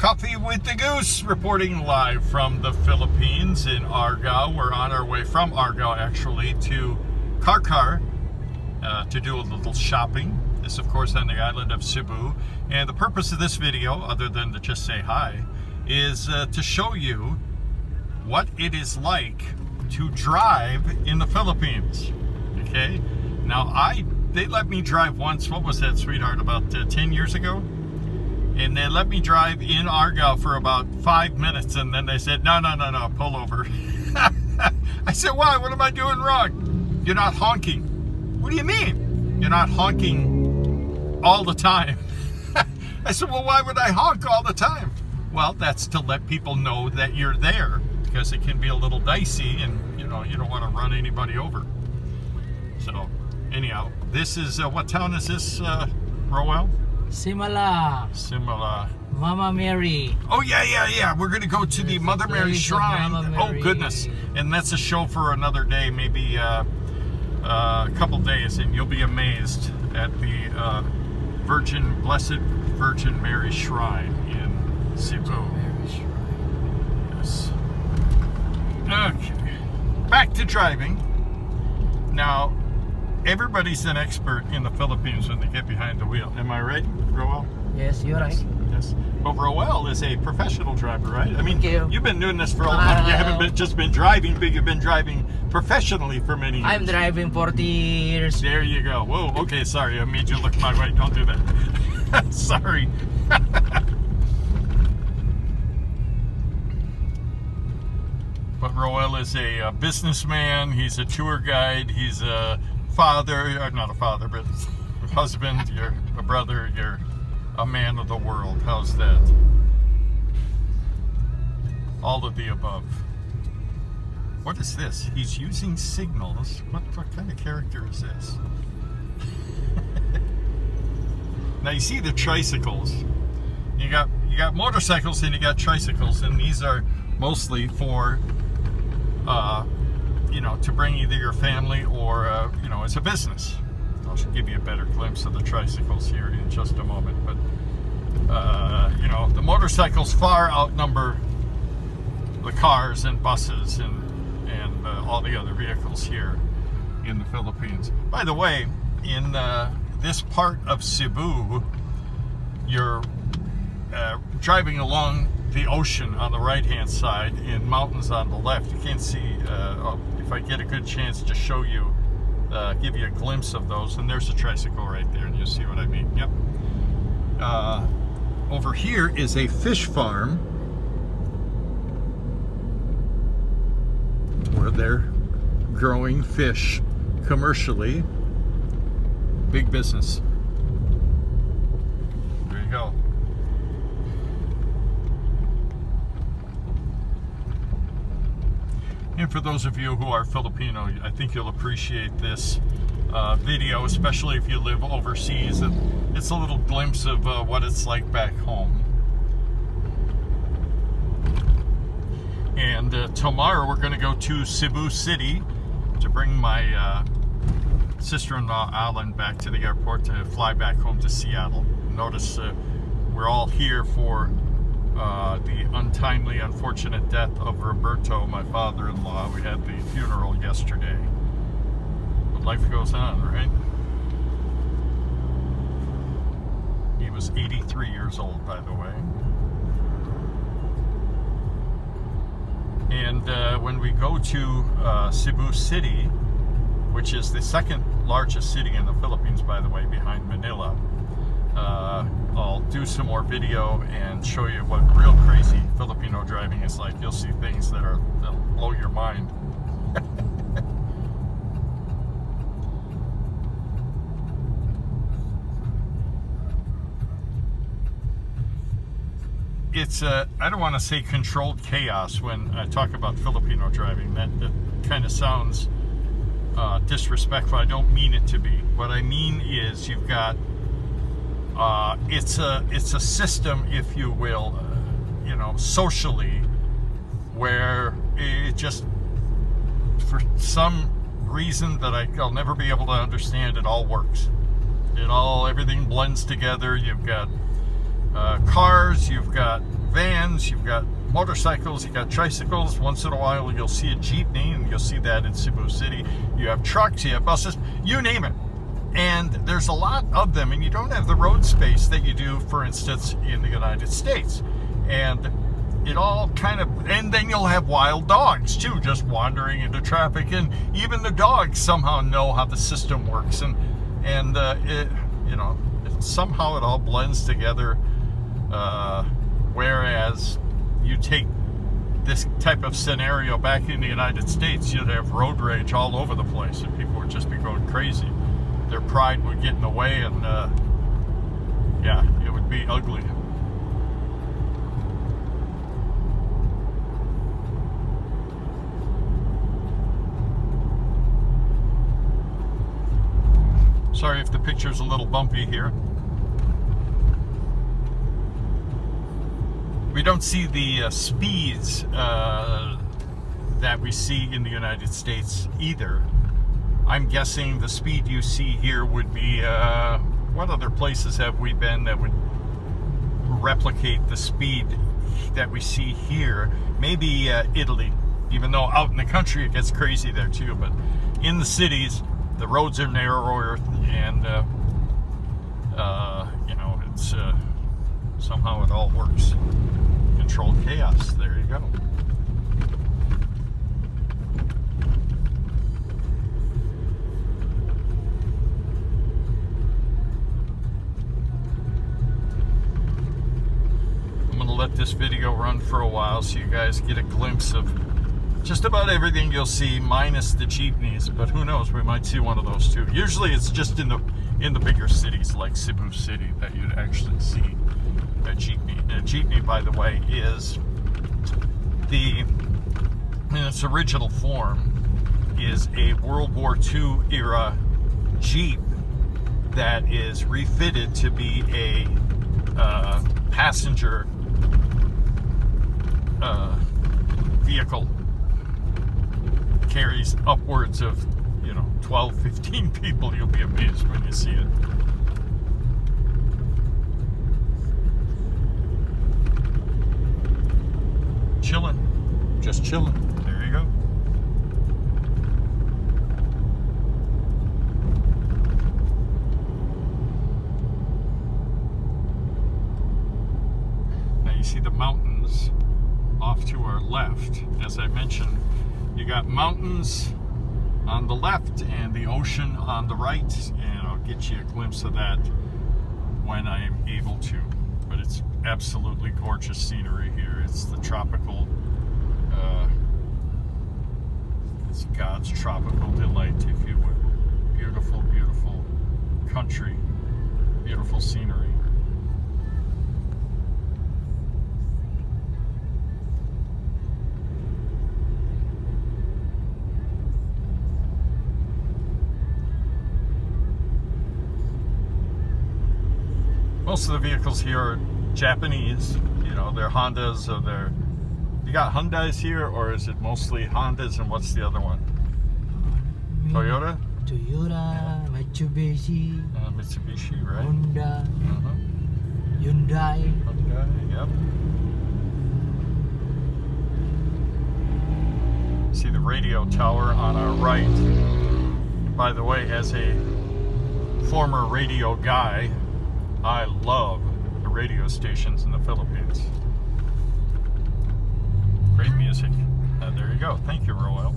Coffee with the Goose, reporting live from the Philippines in Argao. We're on our way from Argao, actually, to Karkar to do a little shopping. This, of course, on the island of Cebu. And the purpose of this video, other than to just say hi, is to show you what it is like to drive in the Philippines. Okay? Now, they let me drive once. What was that, sweetheart? About 10 years ago? And they let me drive in Argao for about 5 minutes, and then they said, no, pull over. I said, why? What am I doing wrong? You're not honking. What do you mean? You're not honking all the time. I said, well, why would I honk all the time? Well, that's to let people know that you're there, because it can be a little dicey, and you don't want to run anybody over. So, anyhow, this is, what town is this, Roel? Simala. Mama Mary. Oh, yeah. We're going to go to the Mother Mary Shrine. Oh, goodness. And that's a show for another day, maybe a couple days, and you'll be amazed at the Blessed Virgin Mary Shrine in Cebu. Yes. Okay. Back to driving. Now, everybody's an expert in the Philippines when they get behind the wheel. Am I right, Roel? Yes, you're right. Yes. But Roel is a professional driver, right? I mean, Thank you. You've been doing this for a long time. You haven't just been driving, but you've been driving professionally for many years. I'm driving 40 years. There you go. Whoa, okay, sorry. I made you look my way. Don't do that. Sorry. But Roel is a businessman. He's a tour guide. He's a father, or not a father, but a husband, you're a brother, you're a man of the world. How's that? All of the above. What is this? He's using signals. What kind of character is this? Now you see the tricycles. You got motorcycles and you got tricycles, and these are mostly for to bring either your family or, as a business. I'll give you a better glimpse of the tricycles here in just a moment. But, the motorcycles far outnumber the cars and buses and all the other vehicles here in the Philippines. By the way, in this part of Cebu, you're driving along the ocean on the right-hand side and mountains on the left. You can't see, if I get a good chance to show you, give you a glimpse of those, and there's a tricycle right there, and you'll see what I mean. Yep. Over here is a fish farm where they're growing fish commercially. Big business. There you go. And for those of you who are Filipino, I think you'll appreciate this video, especially if you live overseas. It's a little glimpse of what it's like back home. And tomorrow we're going to go to Cebu City to bring my sister-in-law Alan back to the airport to fly back home to Seattle. Notice we're all here for the untimely, unfortunate death of Roberto, my father-in-law. We had the funeral yesterday. But life goes on, right? He was 83 years old, by the way. And when we go to Cebu City, which is the second largest city in the Philippines, by the way, behind Manila, I'll do some more video and show you what real crazy Filipino driving is like. You'll see things that'll blow your mind. It's I don't want to say controlled chaos when I talk about Filipino driving. That kind of sounds disrespectful. I don't mean it to be. What I mean is you've got it's a system, if you will, socially, where it just, for some reason that I'll never be able to understand, it all works. Everything blends together. You've got cars, you've got vans, you've got motorcycles, you've got tricycles. Once in a while you'll see a jeepney, and you'll see that in Cebu City. You have trucks, you have buses, you name it. And there's a lot of them, and you don't have the road space that you do, for instance, in the United States. And it all kind of, and then you'll have wild dogs too, just wandering into traffic, and even the dogs somehow know how the system works, and it, you know, somehow it all blends together. Whereas you take this type of scenario back in the United States, you'd have road rage all over the place, and people would just be going crazy. Their pride would get in the way, and yeah, it would be ugly. Sorry if the picture's a little bumpy here. We don't see the speeds that we see in the United States either. I'm guessing the speed you see here would be, what other places have we been that would replicate the speed that we see here? Maybe Italy, even though out in the country it gets crazy there too, but in the cities, the roads are narrower, and you know, it's somehow it all works. Controlled chaos. There you go. I'm gonna let this video run for a while so you guys get a glimpse of just about everything you'll see, minus the jeepneys, but who knows, we might see one of those too. Usually it's just in the bigger cities like Cebu City that you'd actually see a jeepney. And a jeepney, by the way, is in its original form, is a World War II era Jeep that is refitted to be a passenger vehicle. Carries upwards of, you know, 12, 15 people. You'll be amazed when you see it. Chilling. Just chilling. There you go. Now you see the mountains off to our left. As I mentioned, you got mountains on the left and the ocean on the right, and I'll get you a glimpse of that when I am able to. But it's absolutely gorgeous scenery here. It's the tropical, it's God's tropical delight, if you would. Beautiful, beautiful country, beautiful scenery. Most of the vehicles here are Japanese. You know, they're Hondas, or they're... You got Hyundais here, or is it mostly Hondas, and what's the other one? Toyota? Toyota, Mitsubishi, Mitsubishi, right? Honda, Hyundai. Hyundai, yep. See the radio tower on our right. By the way, as a former radio guy, I love the radio stations in the Philippines. Great music. There you go. Thank you, Royal.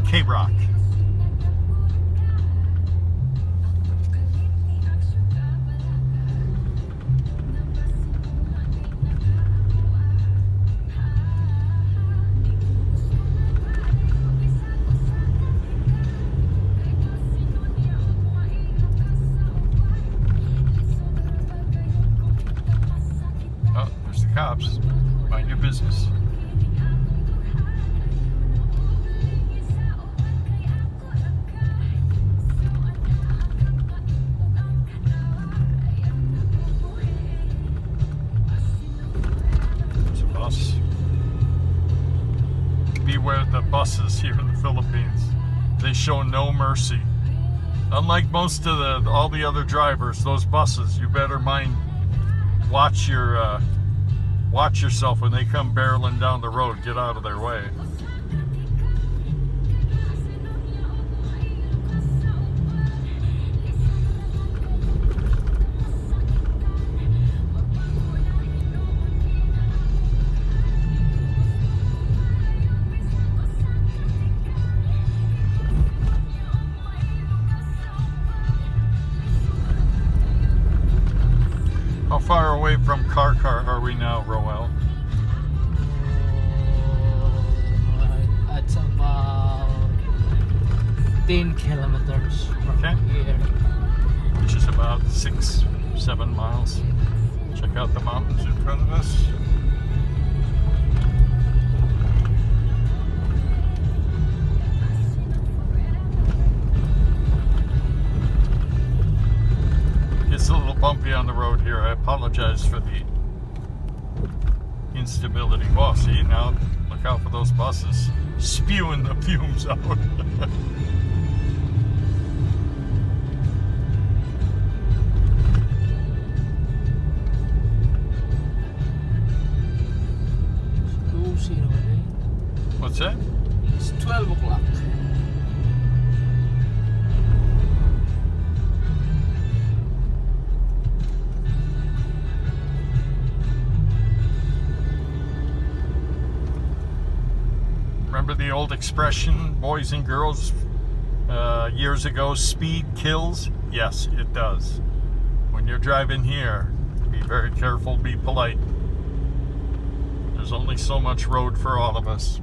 K-Rock. Cops, mind your business. There's a bus. Beware the buses here in the Philippines. They show no mercy. Unlike most of all the other drivers, those buses, you better mind watch yourself when they come barreling down the road. Get out of their way. How far away from Karkar are we now, Roel? It's about 10 kilometers from Okay. here. Which is about 6-7 miles. Check out the mountains in front of us. It's a little bumpy on the road here. I apologize for the instability. Well, see, now look out for those buses spewing the fumes out. What's that? It's 12 o'clock. Remember the old expression, boys and girls, years ago, speed kills? Yes, it does. When you're driving here, be very careful, be polite. There's only so much road for all of us.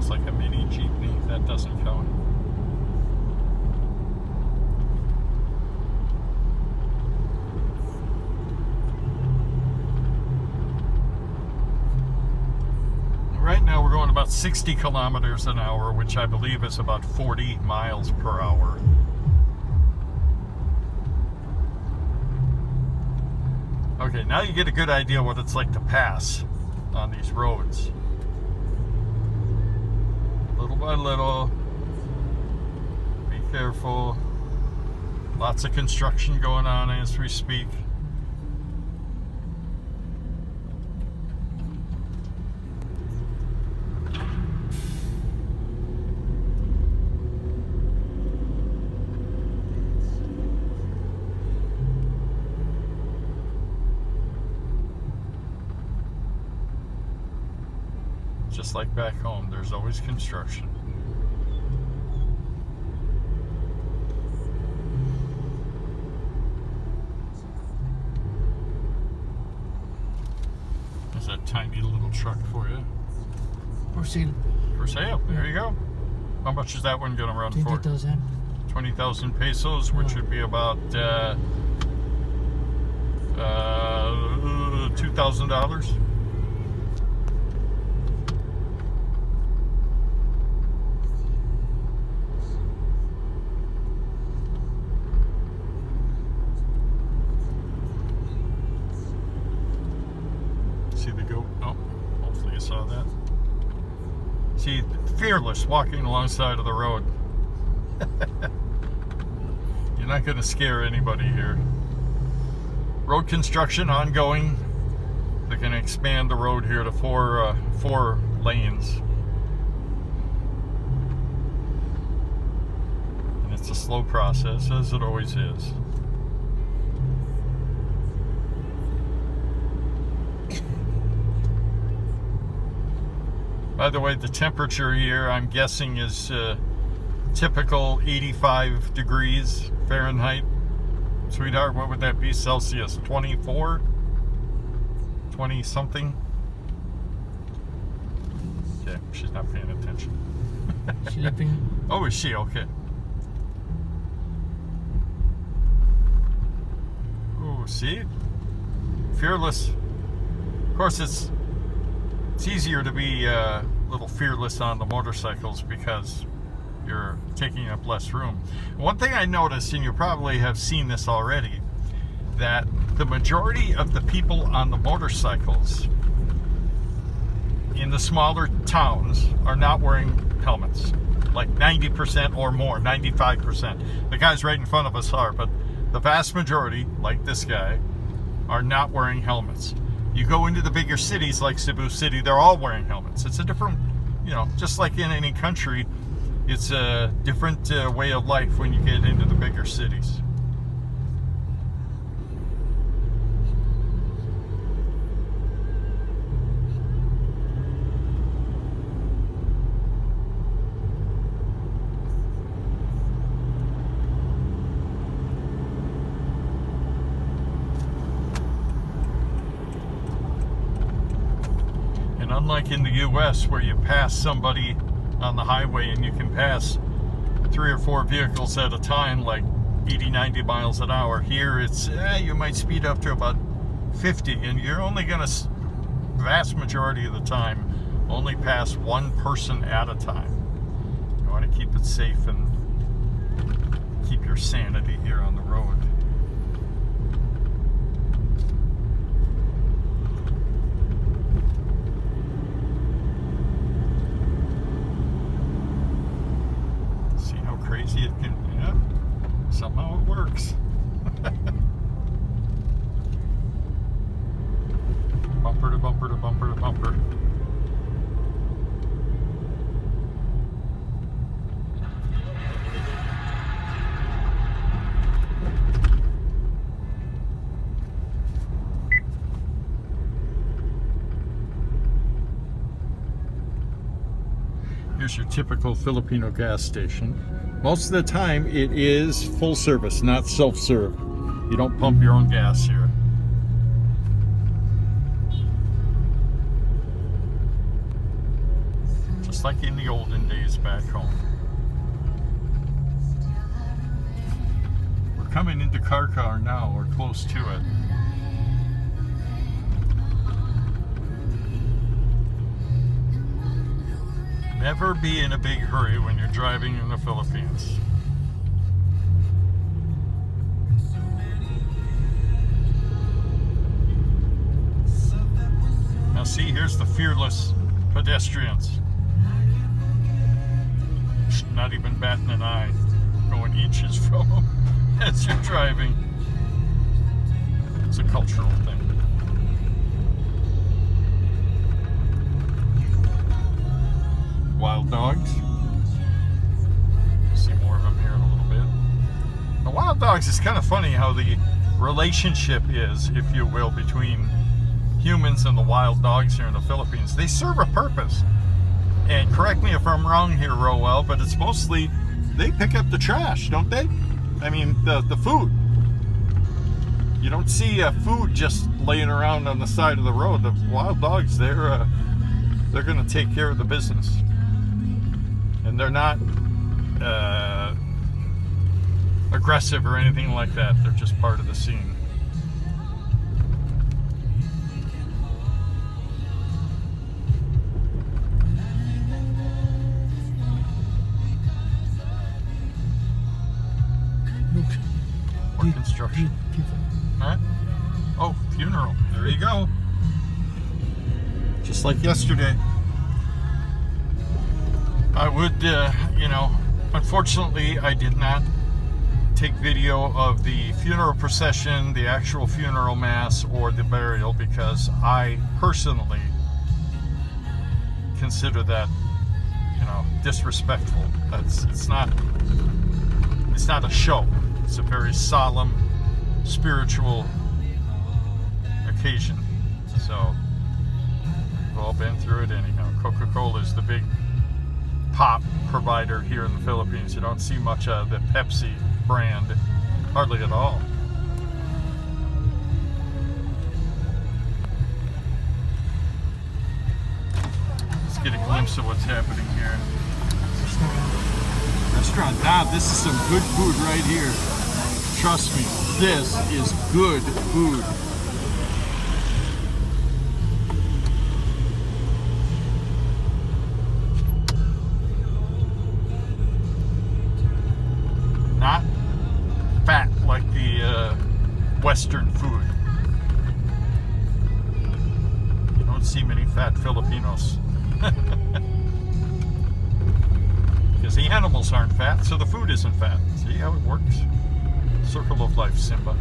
Like a mini jeepney. That doesn't count. Right now we're going about 60 kilometers an hour, which I believe is about 40 miles per hour. Okay, now you get a good idea what it's like to pass on these roads. Little by little, be careful. Lots of construction going on as we speak. Just like back home, there's always construction. There's that tiny little truck for you. For sale. For sale, there you go. How much is that one going to run for? 20,000. 20,000 pesos, which would be about $2,000. See the goat? Oh, hopefully you saw that. See, fearless walking alongside of the road. You're not going to scare anybody here. Road construction ongoing. They're going to expand the road here to four lanes. And it's a slow process, as it always is. By the way, the temperature here, I'm guessing, is typical 85 degrees Fahrenheit. Sweetheart, what would that be Celsius? 24? 20 something? Okay, she's not paying attention. Sleeping. Oh, is she? Okay. Oh, see? Fearless. Of course, it's easier to be a little fearless on the motorcycles because you're taking up less room. One thing I noticed, and you probably have seen this already, that the majority of the people on the motorcycles in the smaller towns are not wearing helmets. Like 90% or more, 95%. The guys right in front of us are, but the vast majority, like this guy, are not wearing helmets. You go into the bigger cities like Cebu City, they're all wearing helmets. It's a different, just like in any country, it's a different way of life when you get into the bigger cities. And unlike in the US where you pass somebody on the highway and you can pass 3 or 4 vehicles at a time, like 80, 90 miles an hour. Here it's, you might speed up to about 50, and you're only going to, vast majority of the time, only pass one person at a time. You want to keep it safe and keep your sanity here on the road. Crazy it can, somehow it works. Bumper to bumper to bumper to bumper. Here's your typical Filipino gas station. Most of the time it is full service, not self-serve. You don't pump your own gas here. Just like in the olden days back home. We're coming into Carcar now, or close to it. Never be in a big hurry when you're driving in the Philippines. Now see, here's the fearless pedestrians. Not even batting an eye, going inches from them as you're driving. It's a cultural thing. Wild dogs. See more of them here in a little bit. The wild dogs, is kind of funny how the relationship is, if you will, between humans and the wild dogs here in the Philippines. They serve a purpose. And correct me if I'm wrong here, Rowell, but it's mostly they pick up the trash, don't they? I mean, the food. You don't see food just laying around on the side of the road. The wild dogs, they're going to take care of the business. And they're not aggressive or anything like that. They're just part of the scene. More construction. Huh? Oh, funeral. There you go. Just like yesterday. I would, unfortunately, I did not take video of the funeral procession, the actual funeral mass, or the burial, because I personally consider that, disrespectful. It's not a show. It's a very solemn, spiritual occasion. So, we've all been through it anyhow. Coca-Cola is the big pop provider here in the Philippines. You don't see much of the Pepsi brand, hardly at all. Let's get a glimpse of what's happening here. Restaurant. Now, this is some good food right here. Trust me, this is good food. Not fat like the Western food. You don't see many fat Filipinos. Because the animals aren't fat, so the food isn't fat. See how it works? Circle of life, Simba.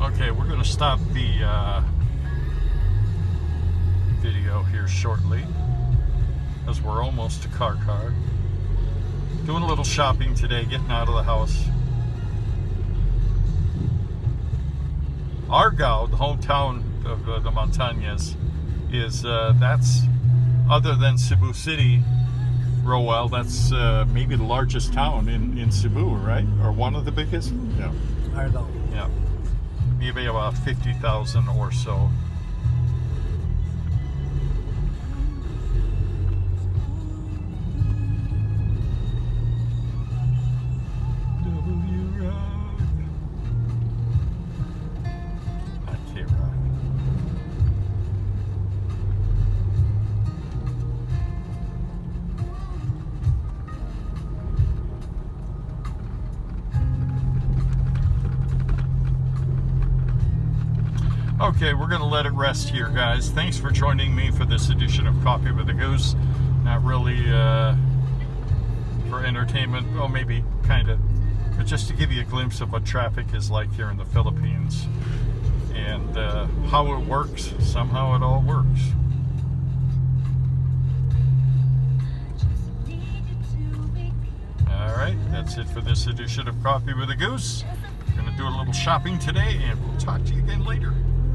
Okay, we're going to stop the video here shortly, as we're almost to Karkar. Doing a little shopping today, getting out of the house. Argao, the hometown of the Montañas, is that's, other than Cebu City, Roel, that's maybe the largest town in Cebu, right? Or one of the biggest? Yeah. Argao. Yeah. Maybe about 50,000 or so. Okay, we're going to let it rest here, guys. Thanks for joining me for this edition of Coffee with a Goose. Not really for entertainment, well, maybe kind of, but just to give you a glimpse of what traffic is like here in the Philippines and how it works. Somehow it all works. All right, that's it for this edition of Coffee with a Goose. We're going to do a little shopping today, and we'll talk to you again later.